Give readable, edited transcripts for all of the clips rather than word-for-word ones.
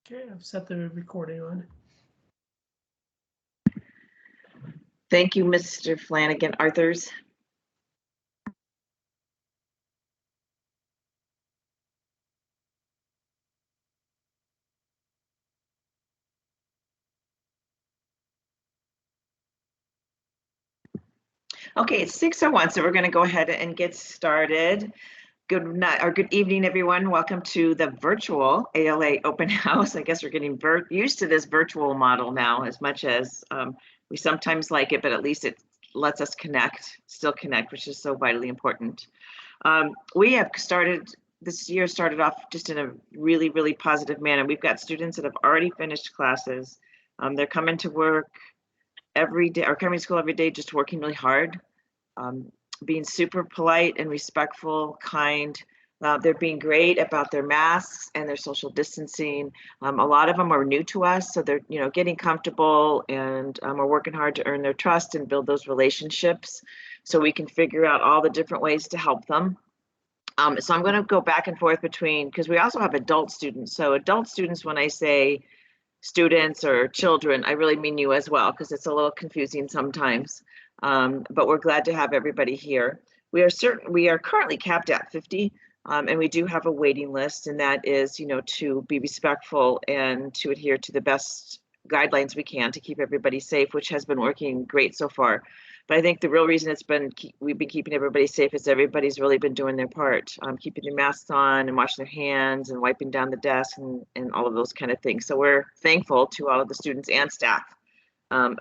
Okay, I've set the recording on. Thank you, Mr. Flanagan. Arthurs? Okay, it's 6:01, so we're going to go ahead and get started. Good night or good evening, everyone. Welcome to the virtual ALA open house. I guess we're getting used to this virtual model now, as much as we sometimes like it, but at least it lets us still connect, which is so vitally important. We have this year started off just in a really, really positive manner. We've got students that have already finished classes. They're coming to work every day, or coming to school every day, just working really hard. Being super polite and respectful, kind. They're being great about their masks and their social distancing. A lot of them are new to us, so they're getting comfortable and are working hard to earn their trust and build those relationships so we can figure out all the different ways to help them. So I'm going to go back and forth between, because we also have adult students. So adult students, when I say students or children, I really mean you as well, because it's a little confusing sometimes. But we're glad to have everybody here. We are currently capped at 50, and we do have a waiting list, and that is, to be respectful and to adhere to the best guidelines we can to keep everybody safe, which has been working great so far. But I think the real reason we've been keeping everybody safe is everybody's really been doing their part, keeping their masks on and washing their hands and wiping down the desk and all of those kind of things. So we're thankful to all of the students and staff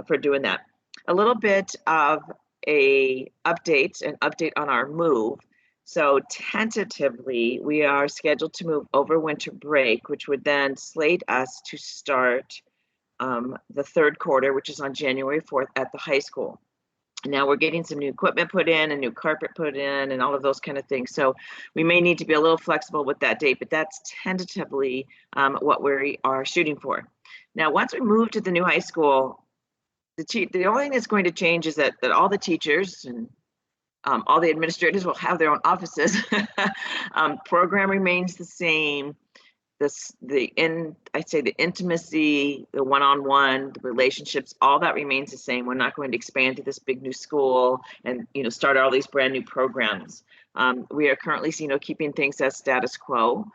for doing that. A little bit of an update on our move. So tentatively, we are scheduled to move over winter break, which would then slate us to start the third quarter, which is on January 4th at the high school. Now we're getting some new equipment put in, a new carpet put in, and all of those kind of things. So we may need to be a little flexible with that date, but that's tentatively what we are shooting for. Now, once we move to the new high school, the only thing that's going to change is that all the teachers and all the administrators will have their own offices. Program remains the same. I'd say the intimacy, the one-on-one, the relationships, all that remains the same. We're not going to expand to this big new school and start all these brand new programs. We are currently keeping things as status quo.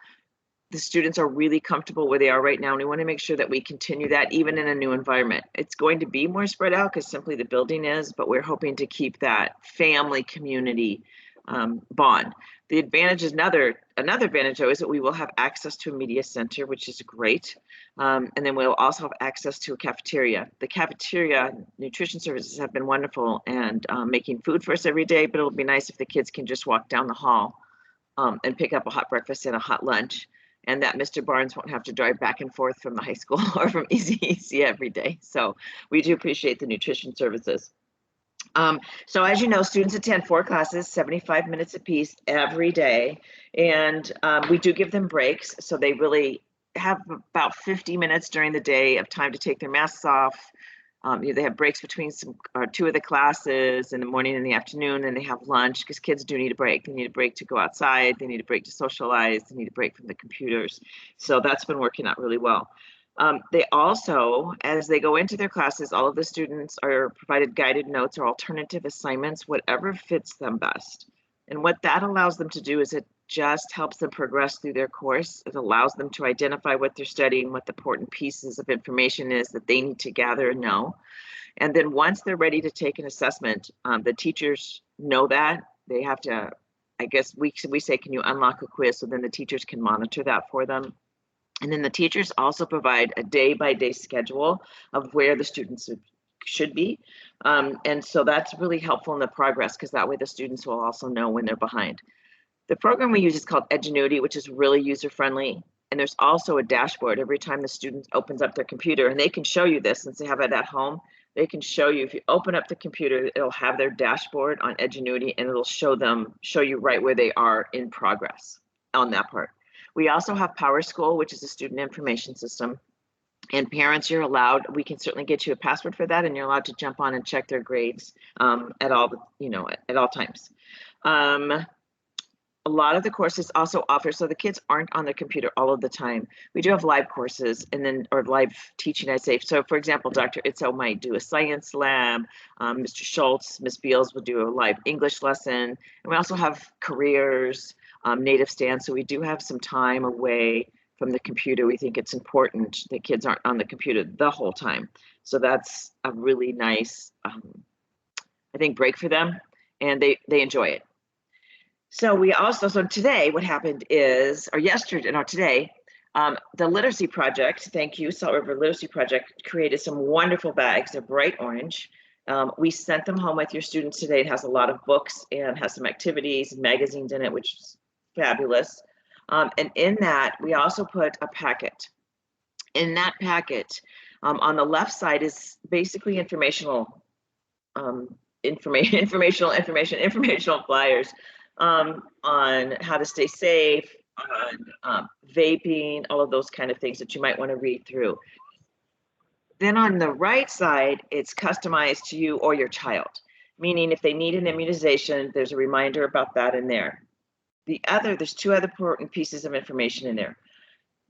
The students are really comfortable where they are right now, and we want to make sure that we continue that even in a new environment. It's going to be more spread out because simply the building is, but we're hoping to keep that family community bond. The advantage is another advantage though is that we will have access to a media center, which is great. And then we'll also have access to a cafeteria. The cafeteria nutrition services have been wonderful and making food for us every day, but it'll be nice if the kids can just walk down the hall and pick up a hot breakfast and a hot lunch, and that Mr. Barnes won't have to drive back and forth from the high school or from ECEC every day. So we do appreciate the nutrition services. So as you know, students attend 4 classes, 75 minutes apiece every day. And we do give them breaks. So they really have about 50 minutes during the day of time to take their masks off. They have breaks between 2 of the classes in the morning and the afternoon, and they have lunch because kids do need a break. They need a break to go outside. They need a break to socialize. They need a break from the computers. So that's been working out really well. They also, as they go into their classes, all of the students are provided guided notes or alternative assignments, whatever fits them best. And what that allows them to do is it just helps them progress through their course. It allows them to identify what they're studying, what the important pieces of information is that they need to gather and know. And then once they're ready to take an assessment, the teachers know that. They have to, I guess we say, can you unlock a quiz? So then the teachers can monitor that for them. And then the teachers also provide a day-by-day schedule of where the students should be. And so that's really helpful in the progress because that way the students will also know when they're behind. The program we use is called Edgenuity, which is really user-friendly. And there's also a dashboard every time the student opens up their computer, and they can show you this since they have it at home. They can show you, if you open up the computer, it'll have their dashboard on Edgenuity, and it'll show you right where they are in progress on that part. We also have PowerSchool, which is a student information system. And parents, you're allowed, we can certainly get you a password for that, and you're allowed to jump on and check their grades at all times. a lot of the courses also offer, so the kids aren't on their computer all of the time. We do have live courses and then, or live teaching, I say. So for example, Dr. Itzo might do a science lab, Mr. Schultz, Ms. Beals will do a live English lesson. And we also have careers, native stands. So we do have some time away from the computer. We think it's important that kids aren't on the computer the whole time. So that's a really nice, I think, break for them, and they enjoy it. So we also, so today what happened is, or yesterday, no, today, the Literacy Project, thank you, Salt River Literacy Project, created some wonderful bags. They're bright orange. We sent them home with your students today. It has a lot of books and has some activities and magazines in it, which is fabulous. And in that, we also put a packet. In that packet, on the left side is basically informational flyers on how to stay safe, on vaping, all of those kind of things that you might want to read through. Then on the right side, it's customized to you or your child, meaning if they need an immunization, there's a reminder about that in there. There's two other important pieces of information in there.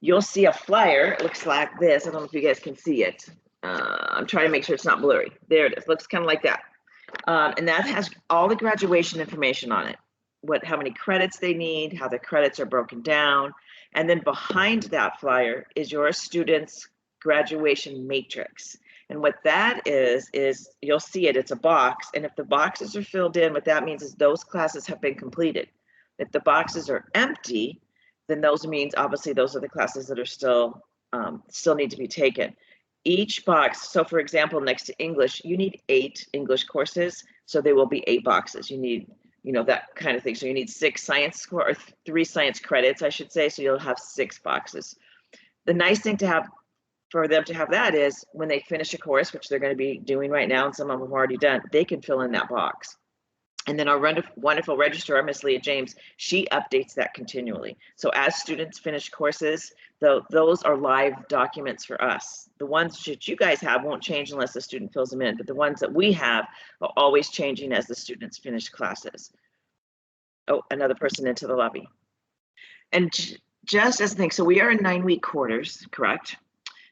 You'll see a flyer. It looks like this. I don't know if you guys can see it. I'm trying to make sure it's not blurry. There it is. Looks kind of like that. And that has all the graduation information on it. How many credits they need, how the credits are broken down. And then behind that flyer is your student's graduation matrix. And what that is you'll see it, it's a box. And if the boxes are filled in, what that means is those classes have been completed. If the boxes are empty, then those means obviously those are the classes that are still need to be taken. Each box, so for example, next to English, you need 8 English courses, so there will be 8 boxes. You need, that kind of thing. So you need 6 science or 3 science credits, I should say, so you'll have 6 boxes. The nice thing to have for them to have that is when they finish a course, which they're going to be doing right now, and some of them have already done, they can fill in that box. And then our wonderful registrar, Miss Leah James, she updates that continually. So as students finish courses, those are live documents for us. The ones that you guys have won't change unless the student fills them in, but the ones that we have are always changing as the students finish classes. Oh, another person into the lobby. And just as a thing, so we are in 9-week quarters, correct?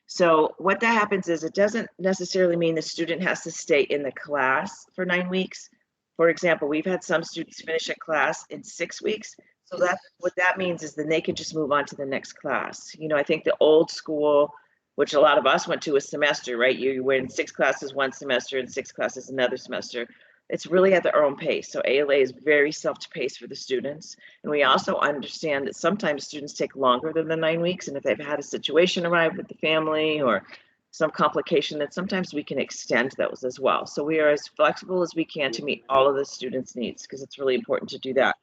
So what that happens is it doesn't necessarily mean the student has to stay in the class for 9 weeks. For example, we've had some students finish a class in 6 weeks. So what that means is then they can just move on to the next class. I think the old school, which a lot of us went to, a semester, right? You were in 6 classes one semester and 6 classes another semester. It's really at their own pace. So ALA is very self-paced for the students. And we also understand that sometimes students take longer than the 9 weeks. And if they've had a situation arrive with the family or some complication, that sometimes we can extend those as well. So we are as flexible as we can to meet all of the students' needs, because it's really important to do that.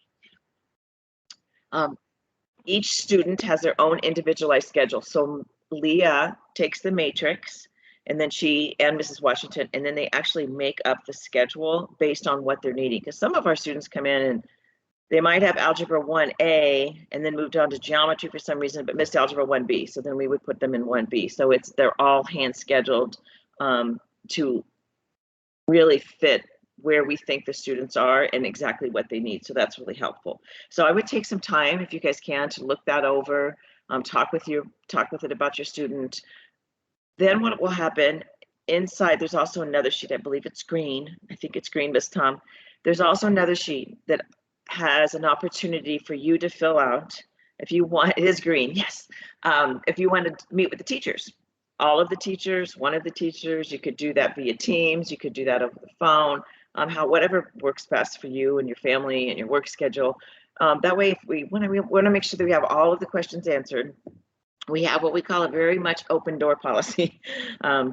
Each student has their own individualized schedule. So Leah takes the matrix, and then she and Mrs. Washington, and then they actually make up the schedule based on what they're needing. Because some of our students come in and they might have Algebra 1A and then moved on to geometry for some reason, but missed Algebra 1B. So then we would put them in 1B. So they're all hand scheduled to really fit where we think the students are and exactly what they need. So that's really helpful. So I would take some time, if you guys can, to look that over, talk with it about your student. Then what will happen inside, there's also another sheet, I believe it's green. I think it's green, Miss Tom. There's also another sheet that has an opportunity for you to fill out if you want. It is green, yes. If you want to meet with the teachers, all of the teachers, one of the teachers, you could do that via Teams, you could do that over the phone, whatever works best for you and your family and your work schedule. That way, if we want to make sure that we have all of the questions answered, we have what we call a very much open door policy.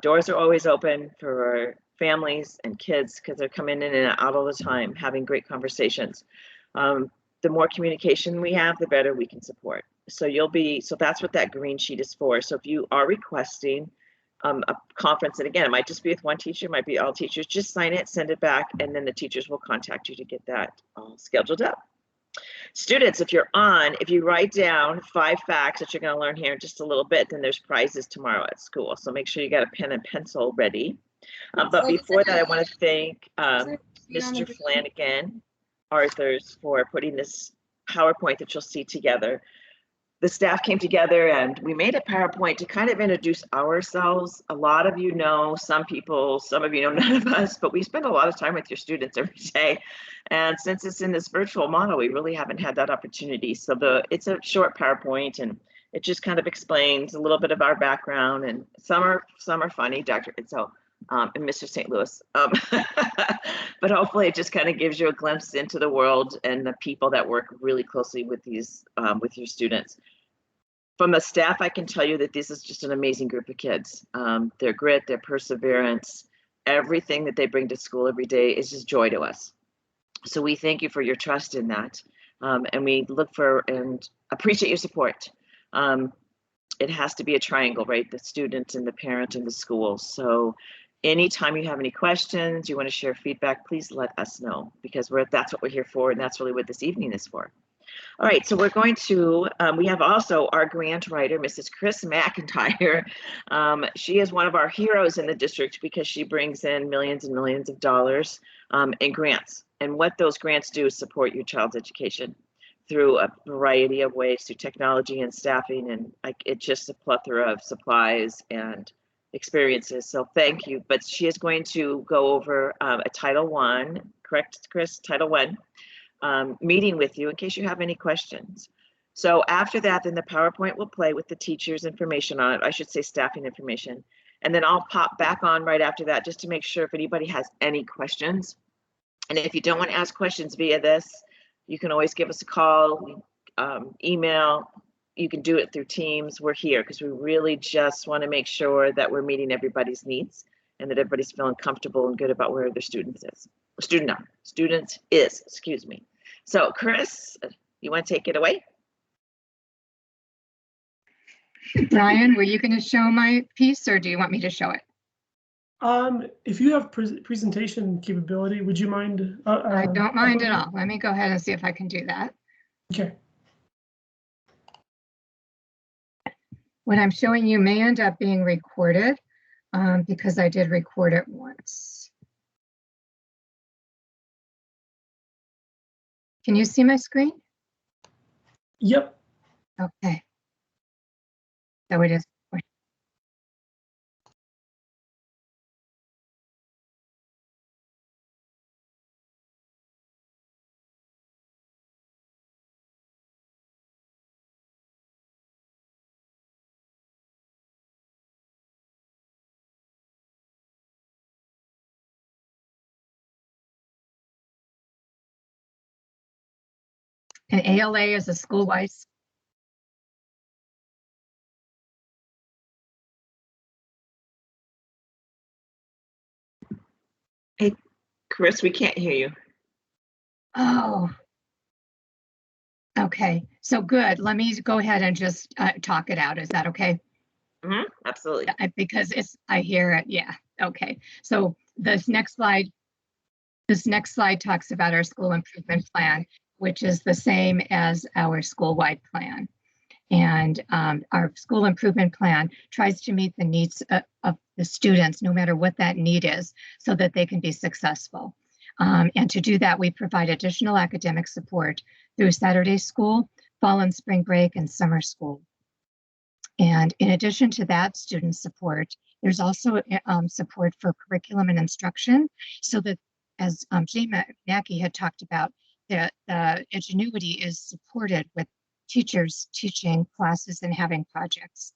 Doors are always open for our families and kids because they're coming in and out all the time, having great conversations. The more communication we have, the better we can support. So that's what that green sheet is for. So if you are requesting a conference, and again, it might just be with one teacher, it might be all teachers, just sign it, send it back, and then the teachers will contact you to get that all scheduled up. Students, if you write down 5 facts that you're going to learn here in just a little bit, then there's prizes tomorrow at school. So make sure you got a pen and pencil ready. But before that, I want to thank Mr. Flanagan, Arthurs, for putting this PowerPoint that you'll see together. The staff came together and we made a PowerPoint to kind of introduce ourselves. A lot of you know, some people, some of you know none of us, but we spend a lot of time with your students every day. And since it's in this virtual model, we really haven't had that opportunity. So it's a short PowerPoint and it just kind of explains a little bit of our background, and some are funny, Dr. Itzo, and Mr. St. Louis. But hopefully it just kind of gives you a glimpse into the world and the people that work really closely with these, with your students. From the staff, I can tell you that this is just an amazing group of kids. Their grit, their perseverance, everything that they bring to school every day is just joy to us. So we thank you for your trust in that. And we look for and appreciate your support. It has to be a triangle, right? The student and the parent and the school. So anytime you have any questions, you want to share feedback, please let us know, because that's what we're here for, and that's really what this evening is for. All right, so we're going to, we have also our grant writer, Mrs. Chris McIntyre. She is one of our heroes in the district because she brings in millions and millions of dollars in grants. And what those grants do is support your child's education through a variety of ways, through technology and staffing, and it's just a plethora of supplies and experiences. So thank you. But she is going to go over a Title I, correct, Chris? Title I. Meeting with you in case you have any questions. So after that, then the PowerPoint will play with the teacher's information on it. I should say staffing information. And then I'll pop back on right after that just to make sure if anybody has any questions. And if you don't want to ask questions via this, you can always give us a call, email. You can do it through Teams. We're here because we really just want to make sure that we're meeting everybody's needs and that everybody's feeling comfortable and good about where their students is, excuse me. So Chris, you want to take it away? Brian, were you going to show my piece or do you want me to show it? If you have presentation capability, would you mind? I don't mind at all. Let me go ahead and see if I can do that. Okay. What I'm showing you may end up being recorded because I did record it once. Can you see my screen? Yep. Okay. So it is. And ALA is a school-wide. Hey, Chris, we can't hear you. Oh. Okay, so good. Let me go ahead and just talk it out. Is that okay? Mm-hmm, absolutely. Because I hear it. Yeah. Okay. So this next slide talks about our school improvement plan, which is the same as our school-wide plan. And our school improvement plan tries to meet the needs of the students, no matter what that need is, so that they can be successful. And to do that, we provide additional academic support through Saturday school, fall and spring break, and summer school. And in addition to that student support, there's also support for curriculum and instruction, so that, as Jay Mackey had talked about, the Ingenuity is supported with teachers teaching classes and having projects.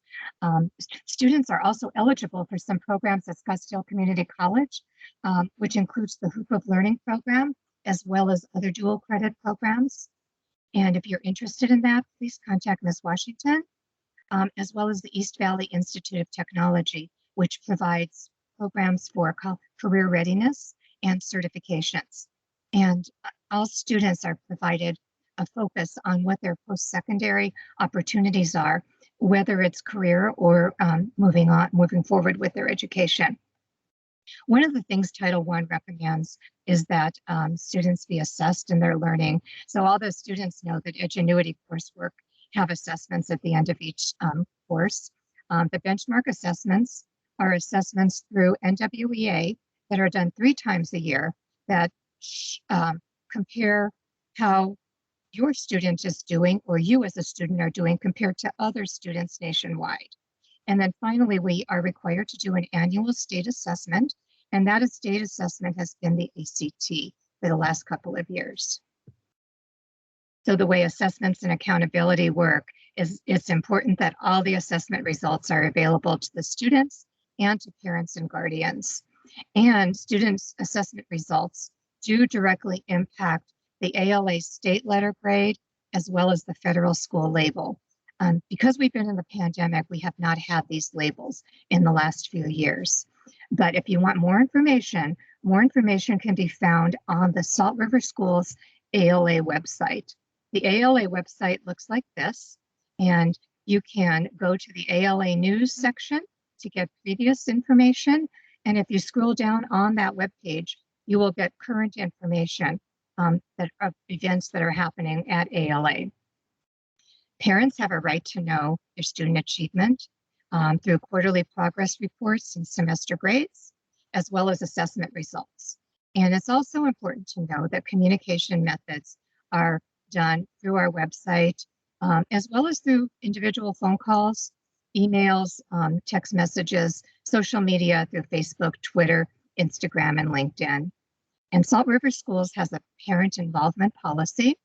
Students are also eligible for some programs at Scottsdale Community College, which includes the Hoop of Learning program, as well as other dual credit programs. And if you're interested in that, please contact Ms. Washington, as well as the East Valley Institute of Technology, which provides programs for career readiness and certifications. And all students are provided a focus on what their post-secondary opportunities are, whether it's career or moving forward with their education. One of the things Title I recommends is that students be assessed in their learning. So all the students know that Ingenuity coursework have assessments at the end of each course. The benchmark assessments are assessments through NWEA that are done 3 times a year that compare how your student is doing or you as a student are doing compared to other students nationwide. And then finally, we are required to do an annual state assessment, and that state assessment has been the ACT for the last couple of years. So the way assessments and accountability work is it's important that all the assessment results are available to the students and to parents and guardians. And students' assessment results do directly impact the ALA state letter grade as well as the federal school label. Because we've been in the pandemic, we have not had these labels in the last few years. But if you want more information can be found on the Salt River Schools ALA website. The ALA website looks like this, and you can go to the ALA news section to get previous information. And if you scroll down on that webpage, you will get current information of events that are happening at ALA. Parents have a right to know their student achievement through quarterly progress reports and semester grades, as well as assessment results. And it's also important to know that communication methods are done through our website, as well as through individual phone calls, emails, text messages, social media through Facebook, Twitter, Instagram, and LinkedIn. And Salt River Schools has a parent involvement policy,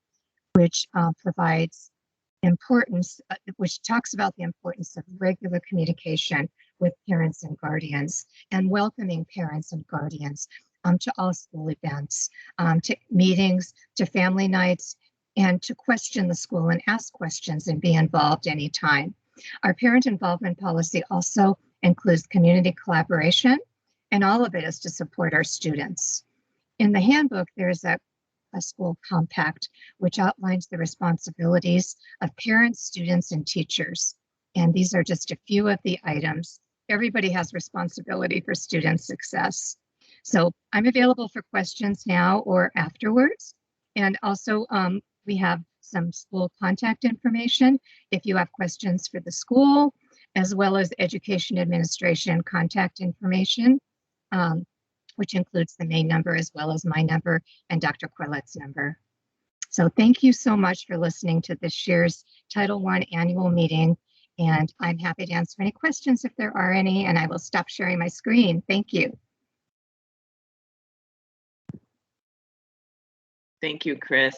which provides importance, which talks about the importance of regular communication with parents and guardians and welcoming parents and guardians to all school events, to meetings, to family nights, and to question the school and ask questions and be involved anytime. Our parent involvement policy also includes community collaboration, and all of it is to support our students. In the handbook, there's a school compact, which outlines the responsibilities of parents, students, and teachers. And these are just a few of the items. Everybody has responsibility for student success. So I'm available for questions now or afterwards. And also we have some school contact information if you have questions for the school, as well as education administration contact information, which includes the main number as well as my number and Dr. Corlett's number. So thank you so much for listening to this year's Title I annual meeting. And I'm happy to answer any questions if there are any, and I will stop sharing my screen. Thank you. Thank you, Chris.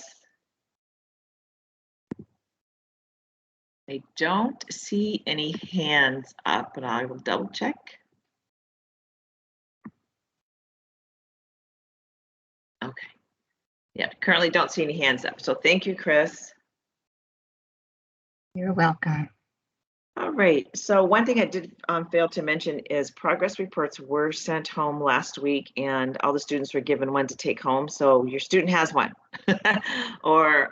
I don't see any hands up, but I will double check. Okay. Yeah, currently don't see any hands up. So thank you, Chris. You're welcome. All right. So one thing I did fail to mention is progress reports were sent home last week and all the students were given one to take home. So your student has one. Or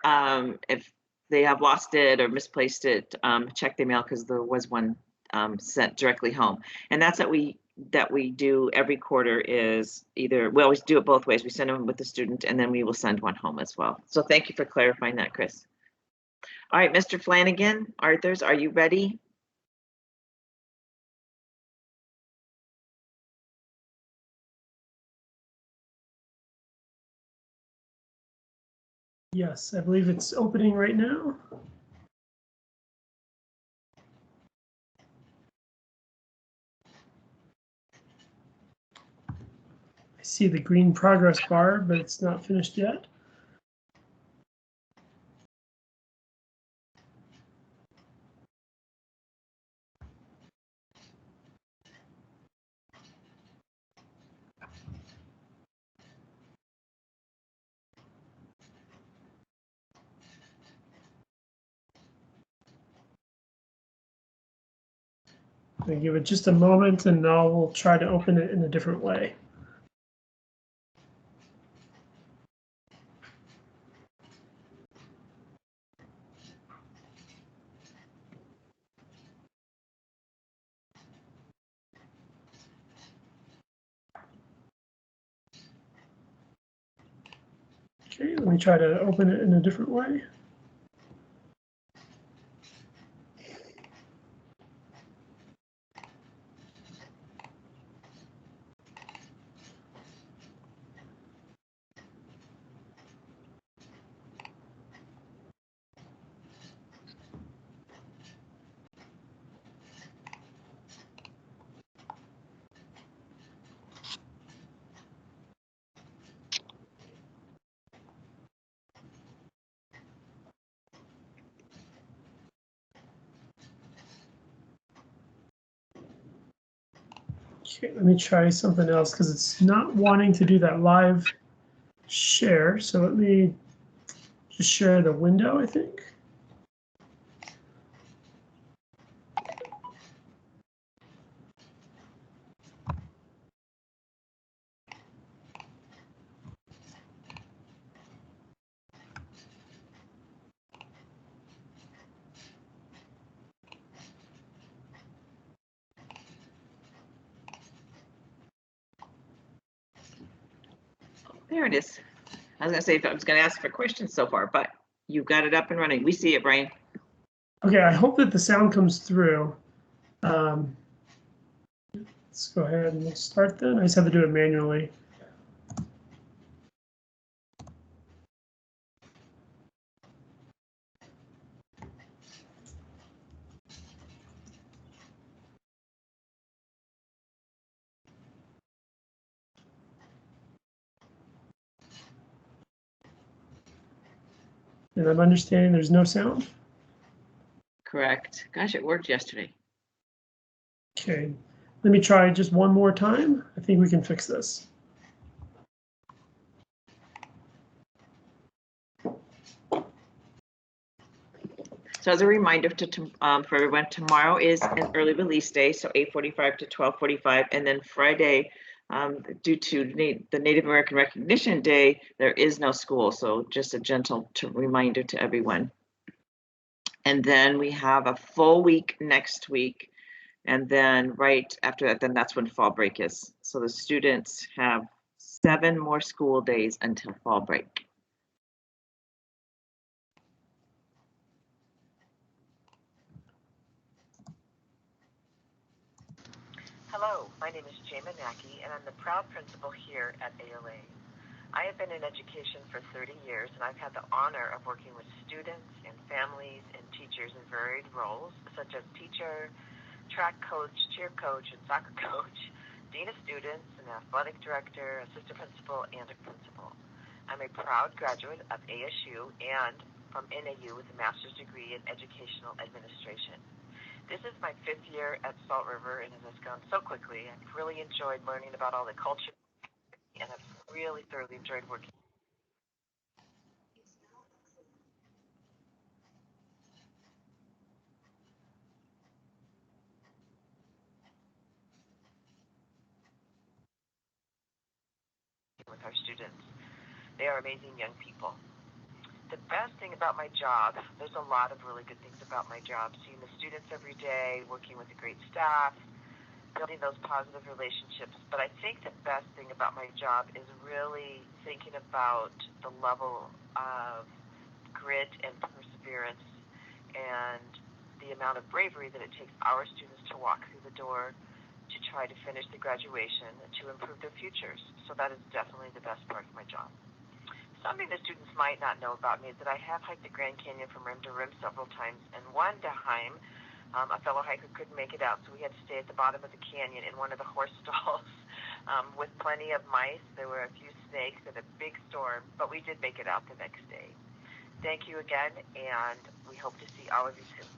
if they have lost it or misplaced it, check the mail because there was one sent directly home. And that's that we do every quarter is either, we always do it both ways. We send them with the student and then we will send one home as well. So thank you for clarifying that, Chris. All right, Mr. Flanagan, Arthurs, are you ready? Yes, I believe it's opening right now. I see the green progress bar, but it's not finished yet. I'm gonna give it just a moment and now we'll try to open it in a different way. Okay, let me try to open it in a different way. Okay, let me try something else because it's not wanting to do that live share. So let me just share the window, I think. There it is. I was gonna say, I was gonna ask for questions so far, but you got it up and running. We see it, Brian. Okay, I hope that the sound comes through. Let's go ahead and start then. I just have to do it manually. And I'm understanding there's no sound. Correct. Gosh, it worked yesterday. Okay, let me try just one more time. I think we can fix this. So as a reminder for everyone, tomorrow is an early release day, so 8:45 to 12:45, and then Friday, due to the Native American Recognition Day, there is no school. So just a gentle reminder to everyone. And then we have a full week next week. And then right after that, then that's when fall break is. So the students have 7 more school days until fall break. Hello, my name is Jay Manaki, and I'm the proud principal here at ALA. I have been in education for 30 years, and I've had the honor of working with students and families and teachers in varied roles, such as teacher, track coach, cheer coach, and soccer coach, dean of students, an athletic director, assistant principal, and a principal. I'm a proud graduate of ASU and from NAU with a master's degree in educational administration. This is my 5th year at Salt River, and it has gone so quickly. I've really enjoyed learning about all the culture, and I've really thoroughly enjoyed working with our students. They are amazing young people. The best thing about my job, there's a lot of really good things about my job. Seeing the students every day, working with a great staff, building those positive relationships. But I think the best thing about my job is really thinking about the level of grit and perseverance and the amount of bravery that it takes our students to walk through the door to try to finish the graduation to improve their futures. So that is definitely the best part of my job. Something the students might not know about me is that I have hiked the Grand Canyon from rim to rim several times, and one time a fellow hiker couldn't make it out, so we had to stay at the bottom of the canyon in one of the horse stalls with plenty of mice. There were a few snakes and a big storm, but we did make it out the next day. Thank you again, and we hope to see all of you soon.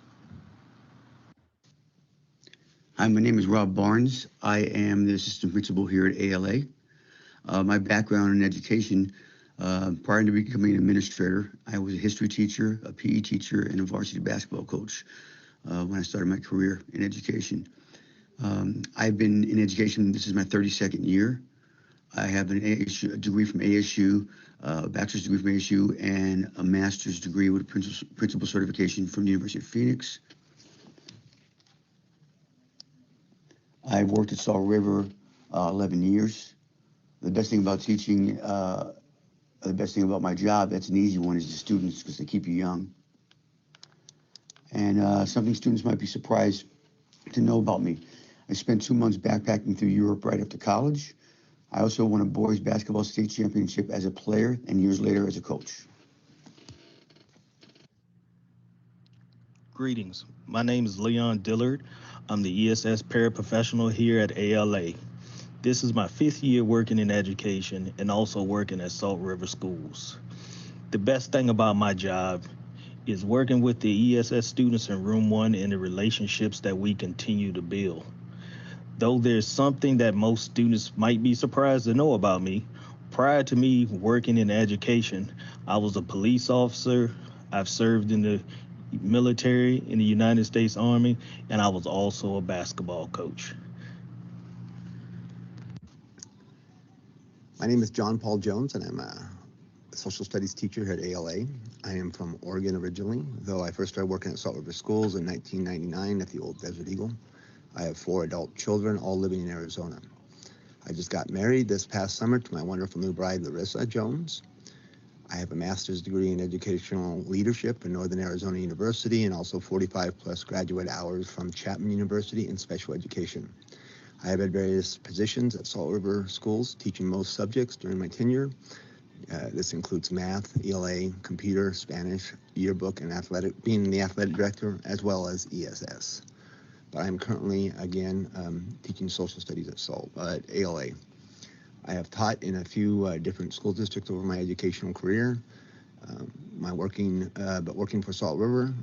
Hi, my name is Rob Barnes. I am the assistant principal here at ALA. My background in education, prior to becoming an administrator, I was a history teacher, a PE teacher, and a varsity basketball coach when I started my career in education. I've been in education, this is my 32nd year. I have a degree from ASU, a bachelor's degree from ASU, and a master's degree with principal certification from the University of Phoenix. I worked at Salt River 11 years. The best thing about teaching, the best thing about my job, that's an easy one, is the students, because they keep you young. And something students might be surprised to know about me. I spent 2 months backpacking through Europe right after college. I also won a boys basketball state championship as a player and years later as a coach. Greetings. My name is Leon Dillard. I'm the ESS paraprofessional here at ALA. This is my 5th year working in education and also working at Salt River Schools. The best thing about my job is working with the ESS students in Room 1 and the relationships that we continue to build. Though there's something that most students might be surprised to know about me, prior to me working in education, I was a police officer. I've served in the military in the United States Army, and I was also a basketball coach. My name is John Paul Jones, and I'm a social studies teacher here at ALA. I am from Oregon originally, though I first started working at Salt River Schools in 1999 at the old Desert Eagle. I have 4 adult children, all living in Arizona. I just got married this past summer to my wonderful new bride, Larissa Jones. I have a master's degree in educational leadership in Northern Arizona University and also 45 plus graduate hours from Chapman University in special education. I have had various positions at Salt River Schools, teaching most subjects during my tenure. This includes math, ELA, computer, Spanish, yearbook, and athletic, being the athletic director, as well as ESS. But I'm currently, again, teaching social studies at ALA. I have taught in a few different school districts over my educational career. Working for Salt River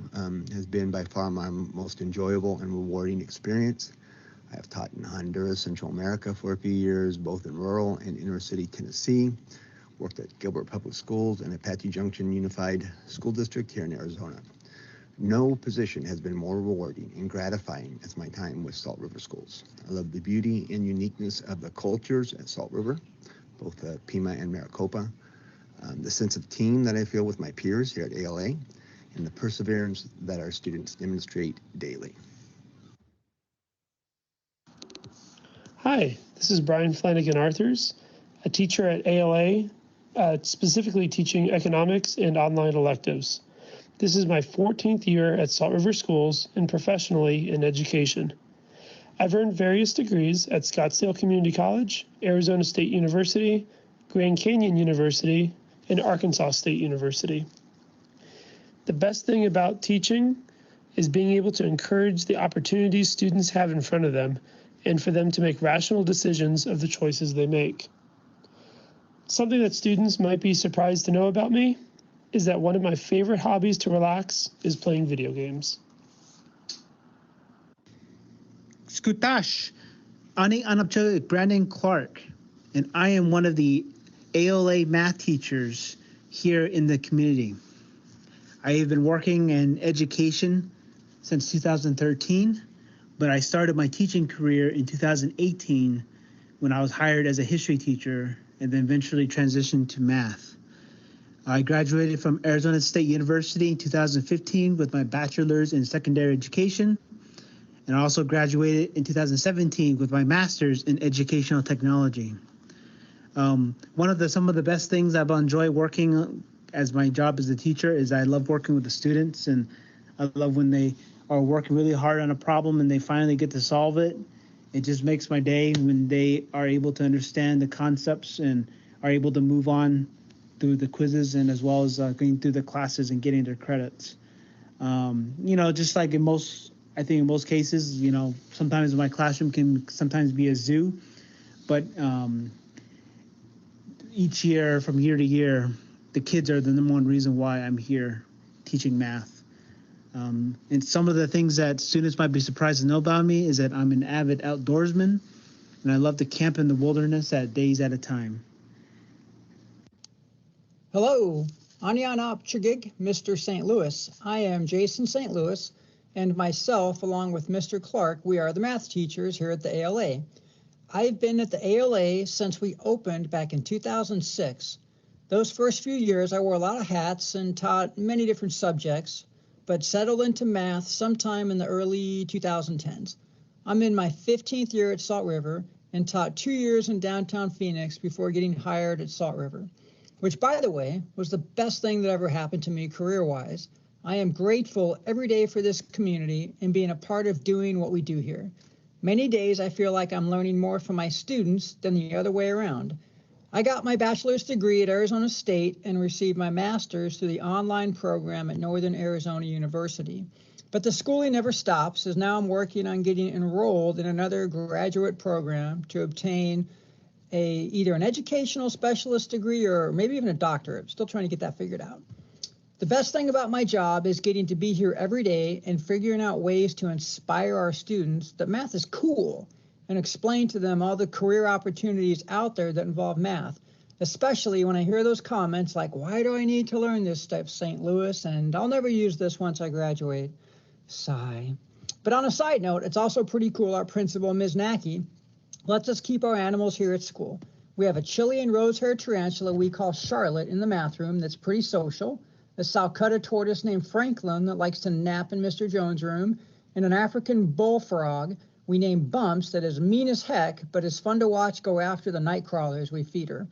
has been by far my most enjoyable and rewarding experience. I have taught in Honduras, Central America for a few years, both in rural and inner city Tennessee. Worked at Gilbert Public Schools and Apache Junction Unified School District here in Arizona. No position has been more rewarding and gratifying as my time with Salt River Schools. I love the beauty and uniqueness of the cultures at Salt River, both Pima and Maricopa, the sense of team that I feel with my peers here at ALA, and the perseverance that our students demonstrate daily. Hi, this is Brian Flanagan Arthurs, a teacher at ALA, specifically teaching economics and online electives. This is my 14th year at Salt River Schools and professionally in education. I've earned various degrees at Scottsdale Community College, Arizona State University, Grand Canyon University, and Arkansas State University. The best thing about teaching is being able to encourage the opportunities students have in front of them and for them to make rational decisions of the choices they make. Something that students might be surprised to know about me is that one of my favorite hobbies to relax is playing video games. Skutash, Ani Anapcha Brandon Clark, and I am one of the ALA math teachers here in the community. I have been working in education since 2013, but I started my teaching career in 2018 when I was hired as a history teacher and then eventually transitioned to math. I graduated from Arizona State University in 2015 with my bachelor's in secondary education, and I also graduated in 2017 with my master's in educational technology. Some of the best things I've enjoyed working as my job as a teacher is I love working with the students, and I love when they are working really hard on a problem and they finally get to solve it. It just makes my day when they are able to understand the concepts and are able to move on through the quizzes and as well as going through the classes and getting their credits. Just like in most cases, sometimes my classroom can sometimes be a zoo, but each year, from year to year, the kids are the number one reason why I'm here teaching math. And some of the things that students might be surprised to know about me is that I'm an avid outdoorsman, and I love to camp in the wilderness at days at a time. Hello, Anyanop Chagig, Mr. St. Louis. I am Jason St. Louis, and myself, along with Mr. Clark, we are the math teachers here at the ALA. I've been at the ALA since we opened back in 2006. Those first few years, I wore a lot of hats and taught many different subjects, but settled into math sometime in the early 2010s. I'm in my 15th year at Salt River and taught 2 years in downtown Phoenix before getting hired at Salt River, which, by the way, was the best thing that ever happened to me career-wise. I am grateful every day for this community and being a part of doing what we do here. Many days I feel like I'm learning more from my students than the other way around. I got my bachelor's degree at Arizona State and received my master's through the online program at Northern Arizona University. But the schooling never stops, as now I'm working on getting enrolled in another graduate program to obtain either an educational specialist degree or maybe even a doctorate. Still trying to get that figured out. The best thing about my job is getting to be here every day and figuring out ways to inspire our students that math is cool and explain to them all the career opportunities out there that involve math, especially when I hear those comments like, why do I need to learn this stuff, St. Louis, and I'll never use this once I graduate. Sigh. But on a side note, it's also pretty cool our principal, Ms. Nackey, lets us keep our animals here at school. We have a Chilean rose-haired tarantula we call Charlotte in the math room that's pretty social, a Salcutta tortoise named Franklin that likes to nap in Mr. Jones' room, and an African bullfrog we named Bumps that is mean as heck, but is fun to watch go after the night crawlers we feed her.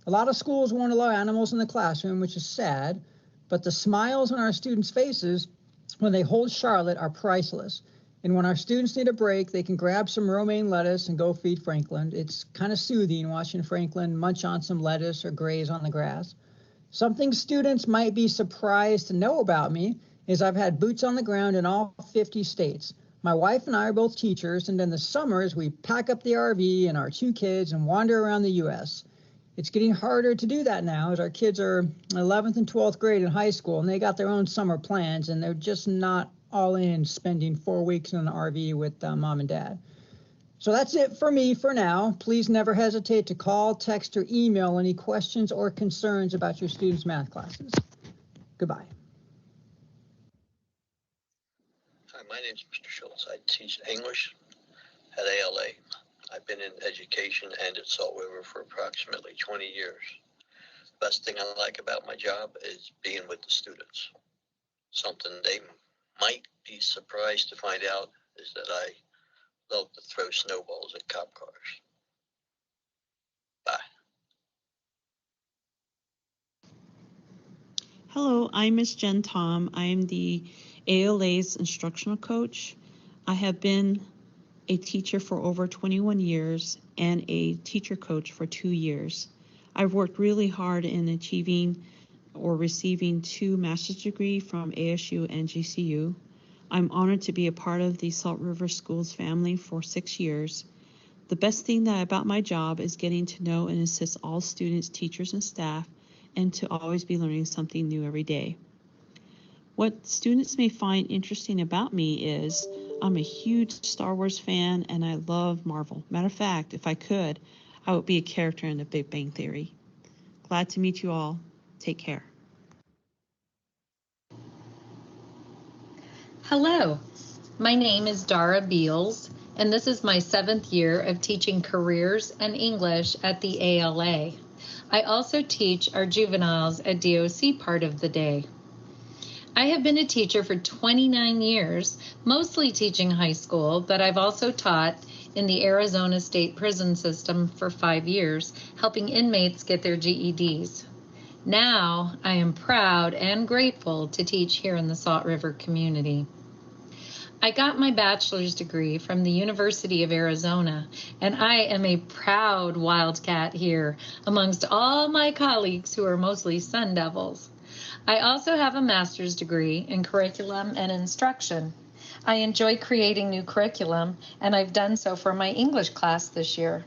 A lot of schools won't allow animals in the classroom, which is sad, but the smiles on our students' faces when they hold Charlotte are priceless. And when our students need a break, they can grab some romaine lettuce and go feed Franklin. It's kind of soothing watching Franklin munch on some lettuce or graze on the grass. Something students might be surprised to know about me is I've had boots on the ground in all 50 states. My wife and I are both teachers, and in the summers, we pack up the RV and our 2 kids and wander around the U.S. It's getting harder to do that now as our kids are 11th and 12th grade in high school, and they got their own summer plans, and they're just not all in spending 4 weeks in an RV with mom and dad. So that's it for me for now. Please never hesitate to call, text, or email any questions or concerns about your students' math classes. Goodbye. Hi, my name is Mr. Schultz. I teach English at ALA. I've been in education and at Salt River for approximately 20 years. Best thing I like about my job is being with the students. Something they might be surprised to find out is that I love to throw snowballs at cop cars. Bye. Hello, I'm Miss Jen Tom. I am the ALA's instructional coach. I have been a teacher for over 21 years and a teacher coach for 2 years. I've worked really hard in achieving or receiving 2 master's degrees from ASU and GCU. I'm honored to be a part of the Salt River Schools family for 6 years. The best thing about my job is getting to know and assist all students, teachers, and staff, and to always be learning something new every day. What students may find interesting about me is I'm a huge Star Wars fan and I love Marvel. Matter of fact, if I could, I would be a character in the Big Bang Theory. Glad to meet you all. Take care. Hello, my name is Dara Beals, and this is my 7th year of teaching careers and English at the ALA. I also teach our juveniles at DOC part of the day. I have been a teacher for 29 years, mostly teaching high school, but I've also taught in the Arizona State Prison System for 5 years, helping inmates get their GEDs. Now, I am proud and grateful to teach here in the Salt River community. I got my bachelor's degree from the University of Arizona, and I am a proud Wildcat here amongst all my colleagues who are mostly Sun Devils. I also have a master's degree in curriculum and instruction. I enjoy creating new curriculum, and I've done so for my English class this year.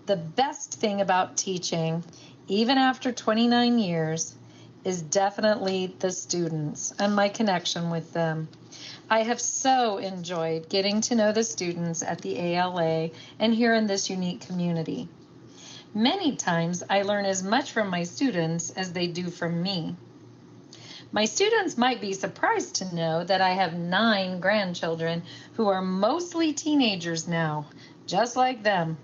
The best thing about teaching, even after 29 years, is definitely the students and my connection with them. I have so enjoyed getting to know the students at the ALA and here in this unique community. Many times I learn as much from my students as they do from me. My students might be surprised to know that I have 9 grandchildren who are mostly teenagers now, just like them.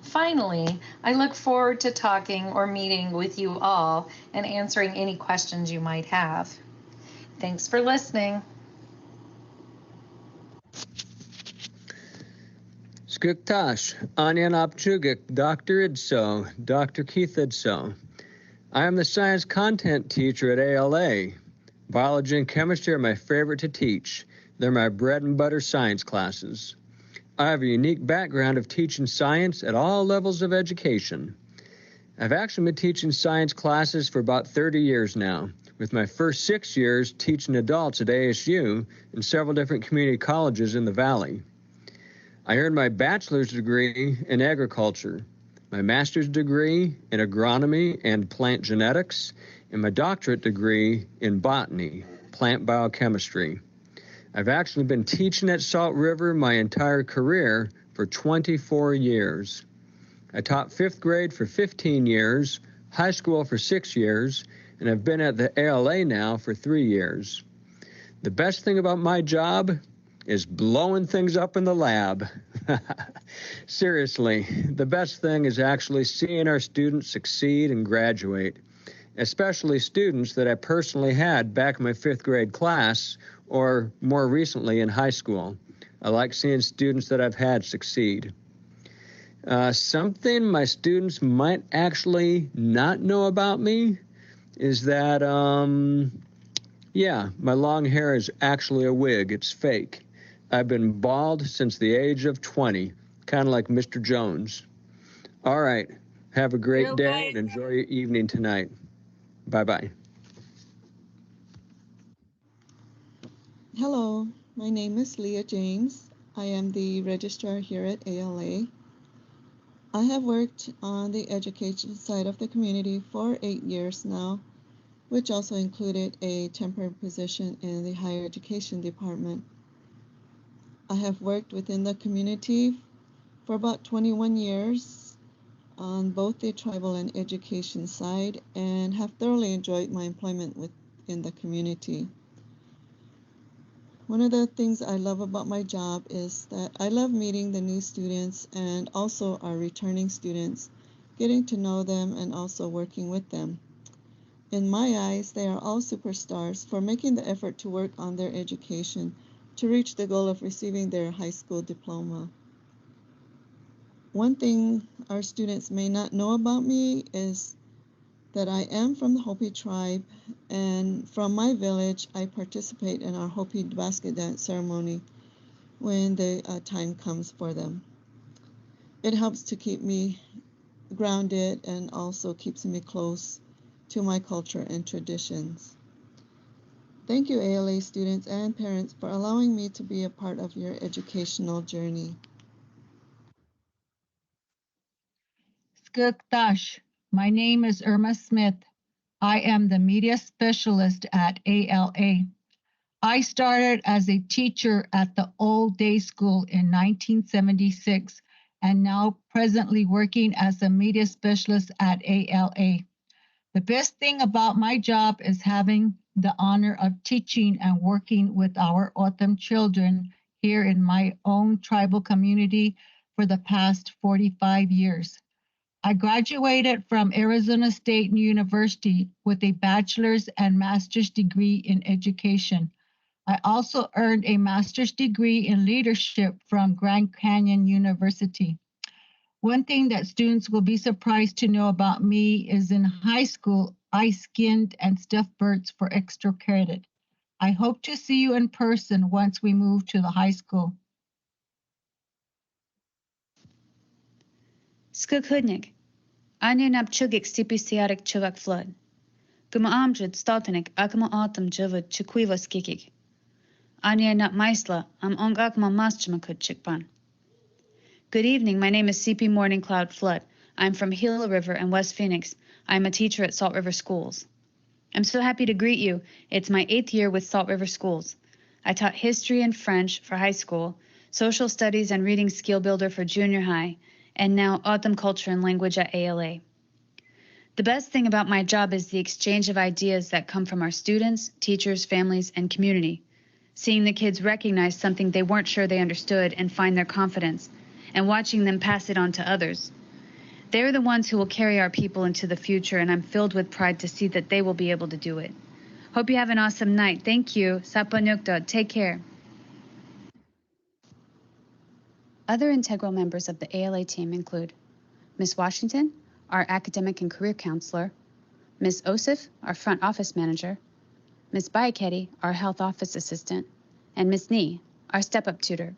Finally, I look forward to talking or meeting with you all and answering any questions you might have. Thanks for listening. Skuktash, Anyan Apchugik, Dr. Idso, Dr. Keith Idso. I am the science content teacher at ALA. Biology and chemistry are my favorite to teach. They're my bread and butter science classes. I have a unique background of teaching science at all levels of education. I've actually been teaching science classes for about 30 years now, with my first 6 years teaching adults at ASU and several different community colleges in the Valley. I earned my bachelor's degree in agriculture, my master's degree in agronomy and plant genetics, and my doctorate degree in botany, plant biochemistry. I've actually been teaching at Salt River my entire career, for 24 years. I taught 5th grade for 15 years, high school for 6 years, and I've been at the ALA now for 3 years. The best thing about my job is blowing things up in the lab. Seriously, the best thing is actually seeing our students succeed and graduate, especially students that I personally had back in my 5th grade class or more recently in high school. I like seeing students that I've had succeed. Something my students might actually not know about me is that, yeah, my long hair is actually a wig. It's fake. I've been bald since the age of 20, kind of like Mr. Jones. All right. Have a great day and enjoy your evening tonight. Bye-bye. Hello, my name is Leah James. I am the registrar here at ALA. I have worked on the education side of the community for 8 years now, which also included a temporary position in the higher education department. I have worked within the community for about 21 years on both the tribal and education side and have thoroughly enjoyed my employment within the community. One of the things I love about my job is that I love meeting the new students and also our returning students, getting to know them and also working with them. In my eyes, they are all superstars for making the effort to work on their education to reach the goal of receiving their high school diploma. One thing our students may not know about me is that I am from the Hopi tribe, and from my village, I participate in our Hopi basket dance ceremony when the time comes for them. It helps to keep me grounded and also keeps me close to my culture and traditions. Thank you, ALA students and parents, for allowing me to be a part of your educational journey. Skuktash. My name is Irma Smith. I am the media specialist at ALA. I started as a teacher at the old day school in 1976 and now presently working as a media specialist at ALA. The best thing about my job is having the honor of teaching and working with our O'odham children here in my own tribal community for the past 45 years. I graduated from Arizona State University with a bachelor's and master's degree in education. I also earned a master's degree in leadership from Grand Canyon University. One thing that students will be surprised to know about me is in high school, I skinned and stuffed birds for extra credit. I hope to see you in person once we move to the high school. Skukudnik. Anya nap chugik stipisiatic chugak flood. Guma amjid statanik akama autumn javad chikuiva skikik. Anya nap maisla am ongakma maschimakut chikpan. Good evening, my name is CP Morning Cloud Flood. I'm from Gila River and West Phoenix. I'm a teacher at Salt River Schools. I'm so happy to greet you. It's my 8th year with Salt River Schools. I taught history and French for high school, social studies and reading skill builder for junior high, and now autumn culture and language at ALA. The best thing about my job is the exchange of ideas that come from our students, teachers, families, and community. Seeing the kids recognize something they weren't sure they understood and find their confidence, and watching them pass it on to others. They're the ones who will carry our people into the future, and I'm filled with pride to see that they will be able to do it. Hope you have an awesome night. Thank you. Sapanyukta. Take care. Other integral members of the ALA team include Ms. Washington, our academic and career counselor, Ms. Osif, our front office manager, Ms. Baiketi, our health office assistant, and Ms. Nee, our step-up tutor.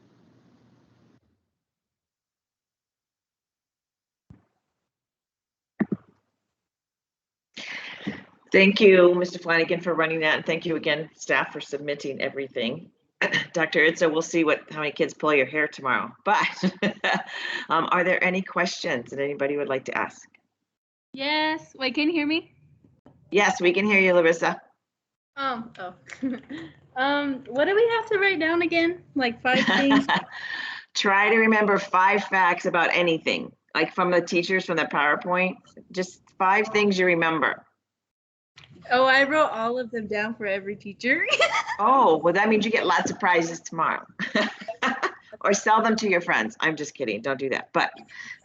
Thank you, Mr. Flanagan, for running that, and thank you again, staff, for submitting everything. Dr. Itzo, we'll see how many kids pull your hair tomorrow. But are there any questions that anybody would like to ask? Yes. Wait, can you hear me? Yes, we can hear you, Larissa. What do we have to write down again? Like 5 things? Try to remember 5 facts about anything, like from the teachers from the PowerPoint. Just 5 things you remember. Oh, I wrote all of them down for every teacher. Oh, well, that means you get lots of prizes tomorrow. Or sell them to your friends. I'm just kidding. Don't do that. But,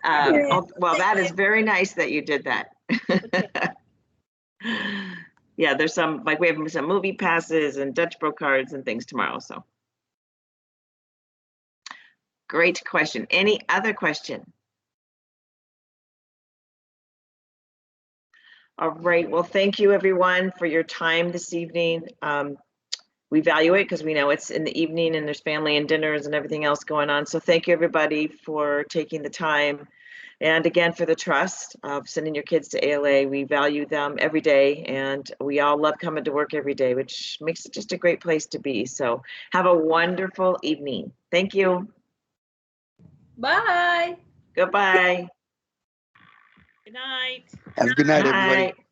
well, that is very nice that you did that. Yeah, there's some, like we have some movie passes and Dutch Bro cards and things tomorrow, so. Great question. Any other question? All right, well, thank you everyone for your time this evening. We value it because we know it's in the evening and there's family and dinners and everything else going on. So thank you everybody for taking the time. And again, for the trust of sending your kids to ALA. We value them every day and we all love coming to work every day, which makes it just a great place to be. So have a wonderful evening. Thank you. Bye. Goodbye. Good night. Have a good night, Bye. everybody.